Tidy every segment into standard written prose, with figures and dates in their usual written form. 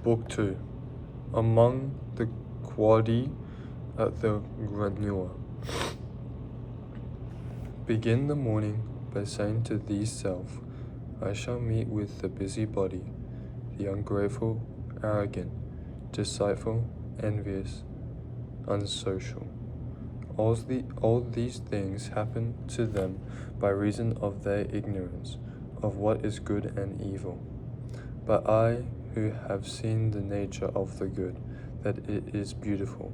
Book 2. Among the Quadi at the Granua. Begin the morning by saying to thyself, I shall meet with the busybody, the ungrateful, arrogant, deceitful, envious, unsocial. All these things happen to them by reason of their ignorance of what is good and evil. But I, who have seen the nature of the good, that it is beautiful,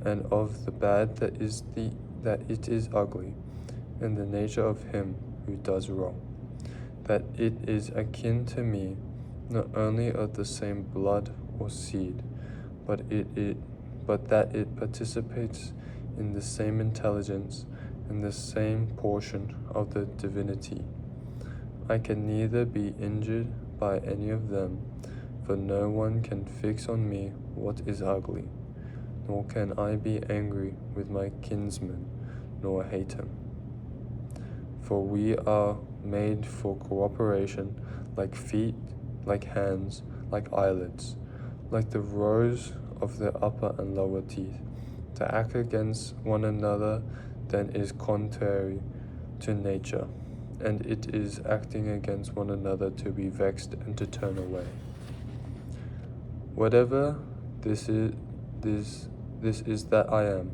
and of the bad that it is ugly, and the nature of him who does wrong, that it is akin to me, not only of the same blood or seed, but that it participates in the same intelligence and the same portion of the divinity. I can neither be injured by any of them, for no one can fix on me what is ugly, nor can I be angry with my kinsman, nor hate him. For we are made for cooperation, like feet, like hands, like eyelids, like the rows of the upper and lower teeth. To act against one another then is contrary to nature, and it is acting against one another to be vexed and to turn away. Whatever this is that I am.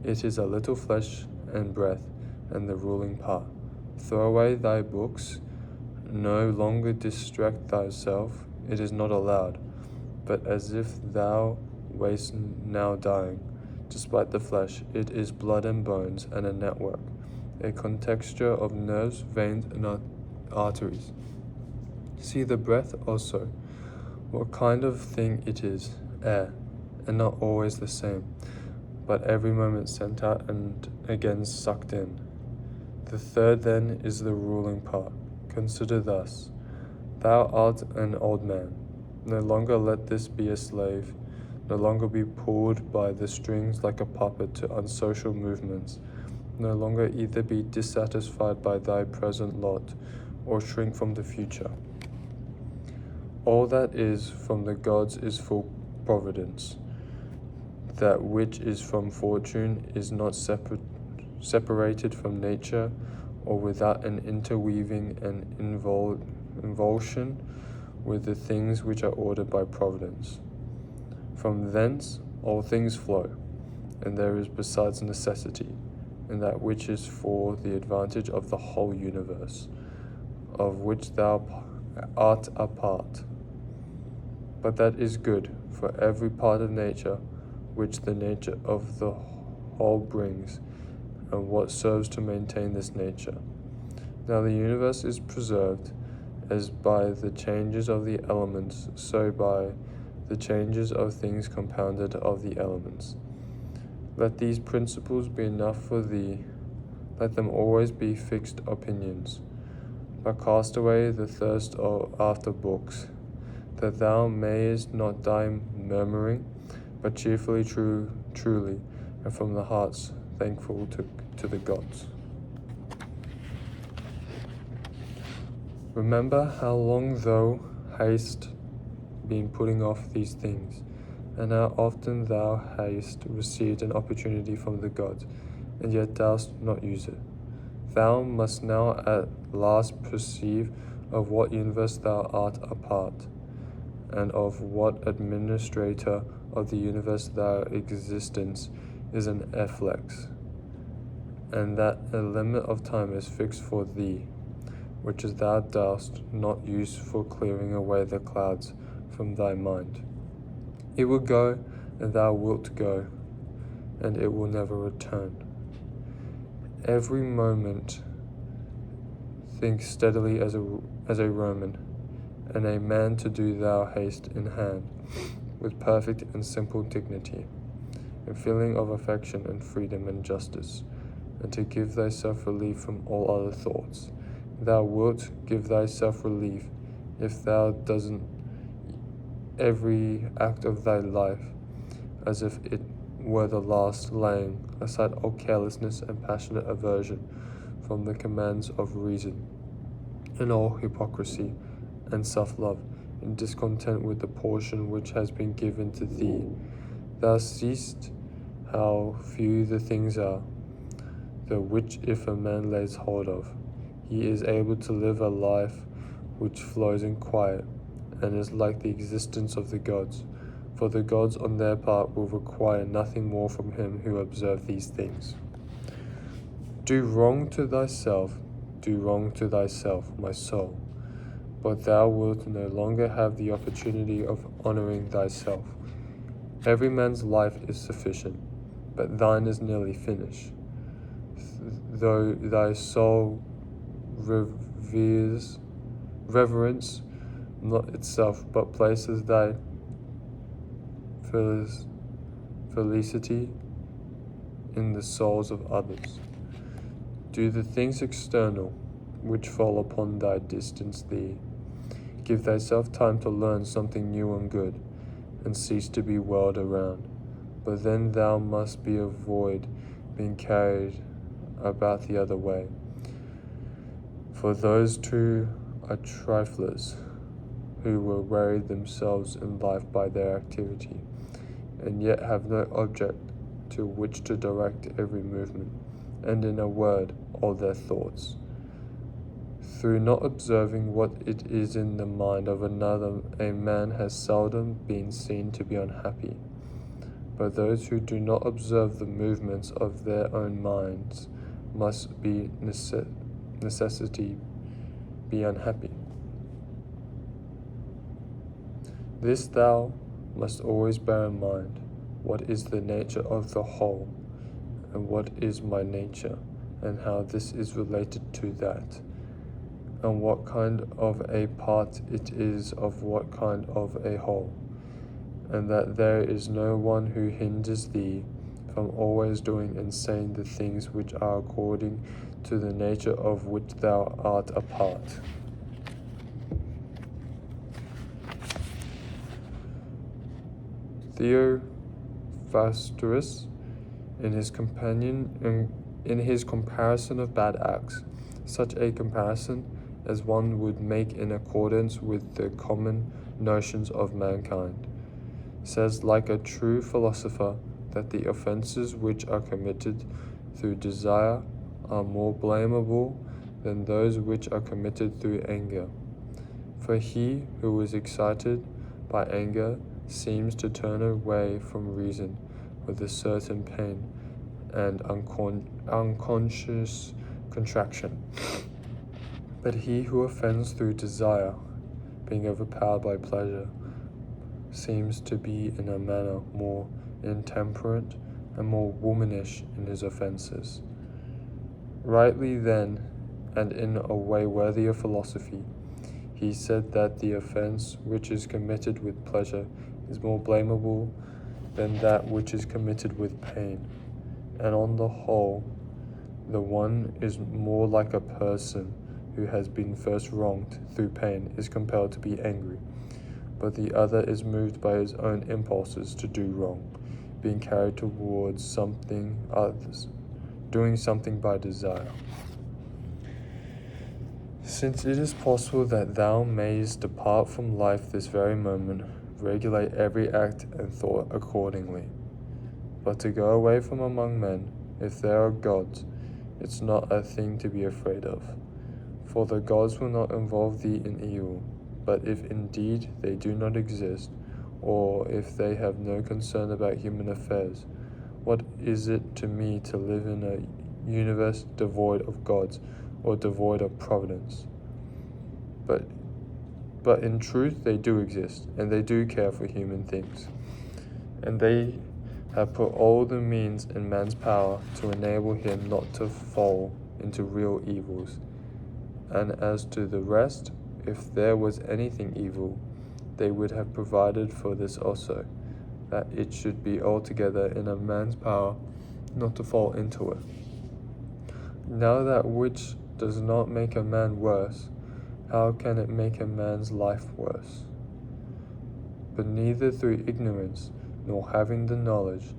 It is a little flesh and breath, and the ruling part. Throw away thy books, no longer distract thyself, it is not allowed, but as if thou wast now dying. Despite the flesh, it is blood and bones and a network, a contexture of nerves, veins, and arteries. See the breath also, what kind of thing it is, air, and not always the same, but every moment sent out and again sucked in. The third then is the ruling part. Consider thus, thou art an old man, no longer let this be a slave, no longer be pulled by the strings like a puppet to unsocial movements, no longer either be dissatisfied by thy present lot, or shrink from the future. All that is from the gods is full providence. That which is from fortune is not separated from nature, or without an interweaving and involution with the things which are ordered by providence. From thence all things flow, and there is besides necessity, in that which is for the advantage of the whole universe, of which thou art a part. But that is good for every part of nature, which the nature of the whole brings, and what serves to maintain this nature. Now the universe is preserved, as by the changes of the elements, so by the changes of things compounded of the elements. Let these principles be enough for thee, let them always be fixed opinions. But cast away the thirst after books, that thou mayest not die murmuring, but cheerfully truly, and from the hearts thankful to the gods. Remember how long thou hast been putting off these things, and how often thou hast received an opportunity from the gods, and yet dost not use it. Thou must now at last perceive of what universe thou art a part, and of what administrator of the universe thy existence is an efflex, and that a limit of time is fixed for thee, which thou dost not use for clearing away the clouds from thy mind. It will go, and thou wilt go, and it will never return. Every moment think steadily as a Roman, and a man to do thou haste in hand, with perfect and simple dignity, and feeling of affection and freedom and justice, and to give thyself relief from all other thoughts. Thou wilt give thyself relief if thou doesn't every act of thy life as if it were the last, laying aside all carelessness and passionate aversion from the commands of reason, and all hypocrisy and self-love, in discontent with the portion which has been given to thee. Thou seest how few the things are, the which if a man lays hold of, he is able to live a life which flows in quiet, and is like the existence of the gods. For the gods on their part will require nothing more from him who observes these things. Do wrong to thyself, my soul, but thou wilt no longer have the opportunity of honoring thyself. Every man's life is sufficient, but thine is nearly finished. Though thy soul reverence not itself, but places thy felicity in the souls of others. Do the things external which fall upon thy distance thee. Give thyself time to learn something new and good, and cease to be whirled around. But then thou must be avoid being carried about the other way. For those two are triflers, who will weary themselves in life by their activity, and yet have no object to which to direct every movement, and in a word, all their thoughts. Through not observing what it is in the mind of another, a man has seldom been seen to be unhappy. But those who do not observe the movements of their own minds must be necessity be unhappy. This thou must always bear in mind, what is the nature of the whole, and what is my nature, and how this is related to that, and what kind of a part it is of what kind of a whole, and that there is no one who hinders thee from always doing and saying the things which are according to the nature of which thou art a part. Theophrastus, in his comparison of bad acts, such a comparison as one would make in accordance with the common notions of mankind, says like a true philosopher that the offences which are committed through desire are more blamable than those which are committed through anger. For he who is excited by anger seems to turn away from reason with a certain pain and unconscious contraction. But he who offends through desire, being overpowered by pleasure, seems to be in a manner more intemperate and more womanish in his offences. Rightly then, and in a way worthy of philosophy, he said that the offence which is committed with pleasure is more blamable than that which is committed with pain, and on the whole, the one is more like a person who has been first wronged through pain is compelled to be angry, but the other is moved by his own impulses to do wrong, being carried towards something others, doing something by desire. Since it is possible that thou mayest depart from life this very moment, regulate every act and thought accordingly. But to go away from among men, if there are gods, it's not a thing to be afraid of. For the gods will not involve thee in evil, but if indeed they do not exist, or if they have no concern about human affairs, what is it to me to live in a universe devoid of gods or devoid of providence? But in truth they do exist, and they do care for human things, and they have put all the means in man's power to enable him not to fall into real evils. And as to the rest, if there was anything evil, they would have provided for this also, that it should be altogether in a man's power not to fall into it. Now that which does not make a man worse, how can it make a man's life worse? But neither through ignorance, nor having the knowledge,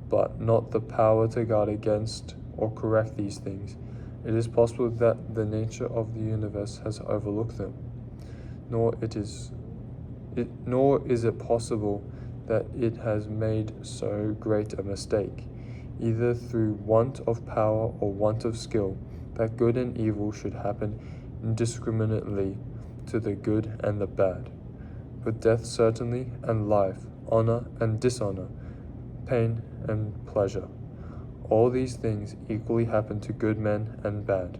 but not the power to guard against or correct these things, it is possible that the nature of the universe has overlooked them, nor it is nor is it possible that it has made so great a mistake, either through want of power or want of skill, that good and evil should happen indiscriminately to the good and the bad. But death certainly, and life, honor and dishonor, pain and pleasure, all these things equally happen to good men and bad,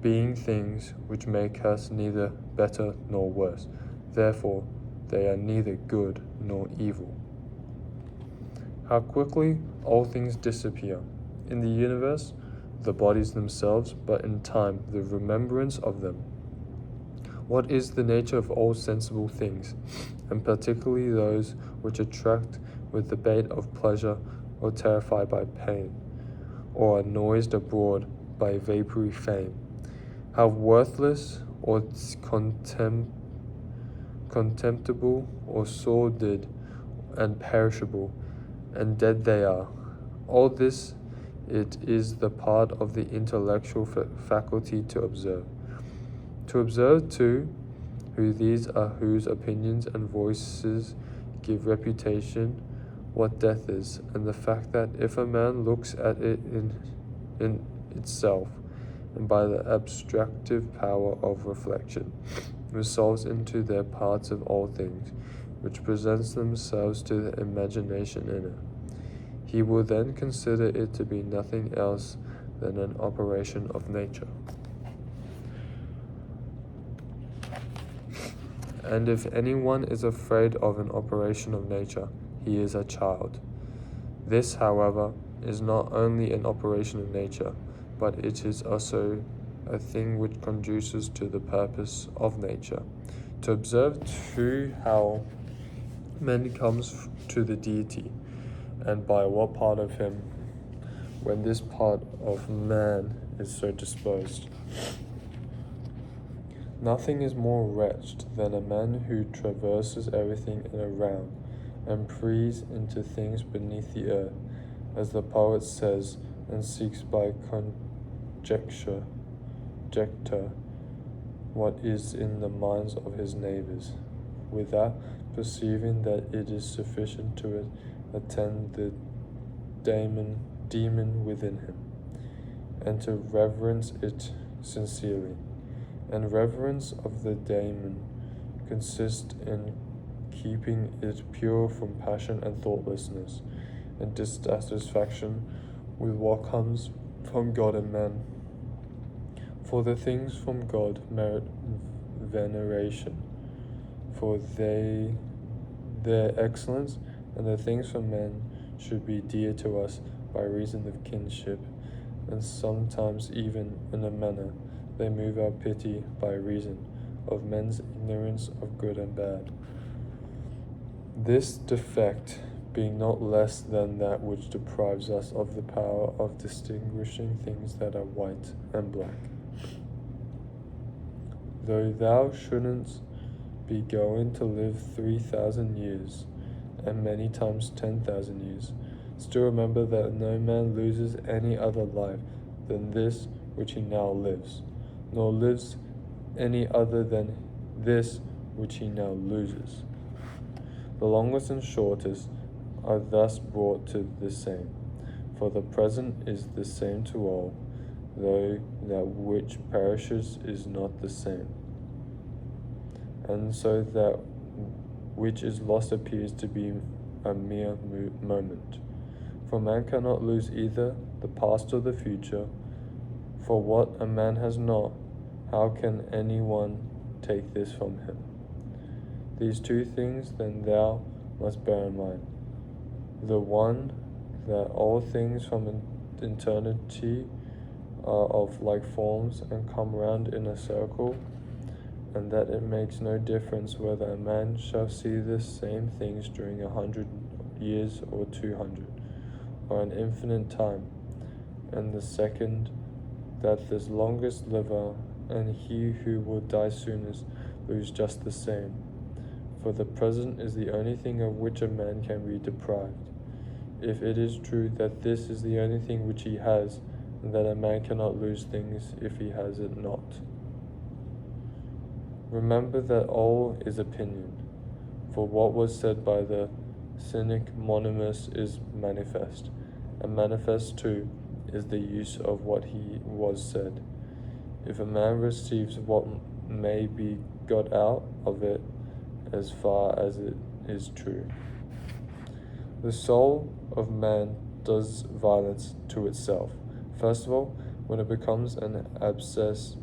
being things which make us neither better nor worse. Therefore, they are neither good nor evil. How quickly all things disappear. In the universe, the bodies themselves, but in time, the remembrance of them. What is the nature of all sensible things, and particularly those which attract with the bait of pleasure, or terrify by pain, or are noised abroad by vapory fame? How worthless or contemptible or sordid and perishable and dead they are. All this it is the part of the intellectual faculty to observe. To observe, too, who these are, whose opinions and voices give reputation, what death is, and the fact that if a man looks at it in itself, and by the abstractive power of reflection, resolves into their parts of all things, which presents themselves to the imagination in it, he will then consider it to be nothing else than an operation of nature. And if anyone is afraid of an operation of nature, he is a child. This, however, is not only an operation of nature, but it is also a thing which conduces to the purpose of nature. To observe too how man comes to the deity, and by what part of him, when this part of man is so disposed. Nothing is more wretched than a man who traverses everything in a round, and preys into things beneath the earth, as the poet says, and seeks by conjecture what is in the minds of his neighbors, without perceiving that it is sufficient to attend the demon within him, and to reverence it sincerely. And reverence of the daemon consists in keeping it pure from passion and thoughtlessness, and dissatisfaction with what comes from God and man. For the things from God merit veneration, for their excellence, and the things from men should be dear to us by reason of kinship, and sometimes even in a manner they move our pity by reason of men's ignorance of good and bad. This defect being not less than that which deprives us of the power of distinguishing things that are white and black. Though thou shouldn't be going to live 3,000 years, and many times 10,000 years, still remember that no man loses any other life than this which he now lives, nor lives any other than this which he now loses. The longest and shortest are thus brought to the same, for the present is the same to all, though that which perishes is not the same. And so that which is lost appears to be a mere moment. For man cannot lose either the past or the future. For what a man has not, how can anyone take this from him? These two things then thou must bear in mind. The one, that all things from eternity are of like forms and come round in a circle, and that it makes no difference whether a man shall see the same things during 100 years or 200, or an infinite time. And the second, that the longest liver and he who will die soonest lose just the same. For the present is the only thing of which a man can be deprived, if it is true that this is the only thing which he has, and that a man cannot lose things if he has it not. Remember that all is opinion. For what was said by the cynic Monimus is manifest, and manifest too is the use of what he was said. If a man receives what may be got out of it as far as it is true. The soul of man does violence to itself. First of all, when it becomes an abscess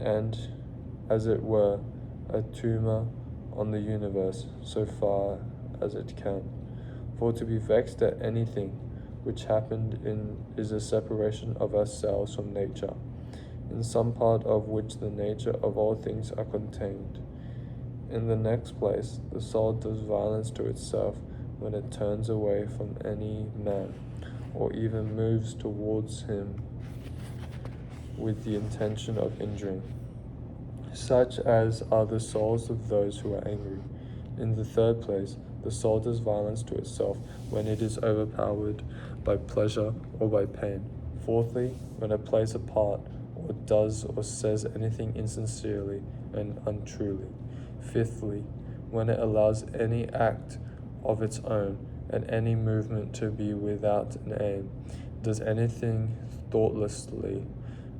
and, as it were, a tumor on the universe, so far as it can. For to be vexed at anything which happened is a separation of ourselves from nature, in some part of which the nature of all things are contained. In the next place, the soul does violence to itself when it turns away from any man, or even moves towards him with the intention of injuring, such as are the souls of those who are angry. In the third place, the soul does violence to itself when it is overpowered by pleasure or by pain. Fourthly, when it plays a part, or does or says anything insincerely and untruly. Fifthly, when it allows any act of its own and any movement to be without an aim, does anything thoughtlessly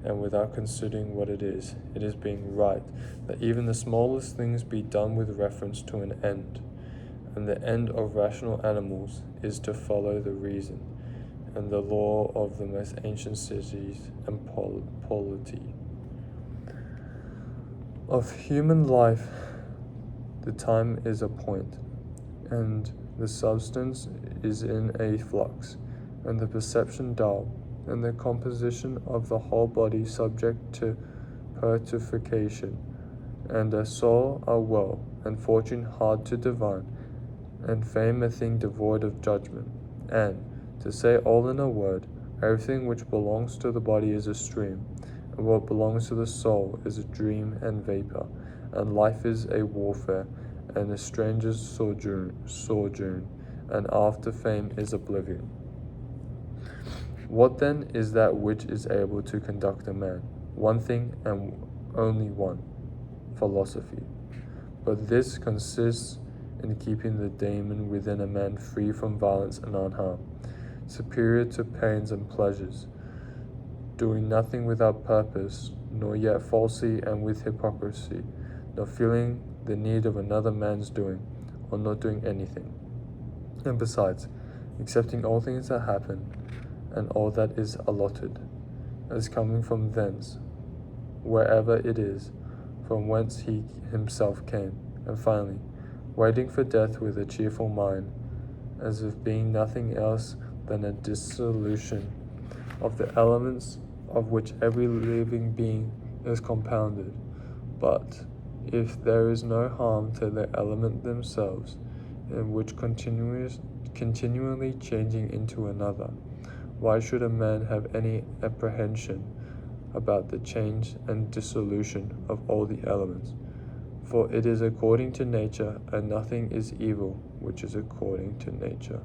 and without considering what it is being right, that even the smallest things be done with reference to an end. And the end of rational animals is to follow the reason and the law of the most ancient cities and polity. Of human life, the time is a point, and the substance is in a flux, and the perception dull, and the composition of the whole body subject to putrefaction, and a soul a woe, and fortune hard to divine, and fame a thing devoid of judgment. And, to say all in a word, everything which belongs to the body is a stream, and what belongs to the soul is a dream and vapor, and life is a warfare, and a stranger's sojourn, and after fame is oblivion. What then is that which is able to conduct a man? One thing and only one, philosophy. But this consists in keeping the daemon within a man free from violence and unharmed, superior to pains and pleasures, doing nothing without purpose, nor yet falsely and with hypocrisy, nor feeling the need of another man's doing, or not doing anything. And besides, accepting all things that happen, and all that is allotted, as coming from thence, wherever it is, from whence he himself came, and finally, waiting for death with a cheerful mind, as if being nothing else than a dissolution of the elements of which every living being is compounded. But if there is no harm to the element themselves, in which continually changing into another, why should a man have any apprehension about the change and dissolution of all the elements? For it is according to nature, and nothing is evil which is according to nature.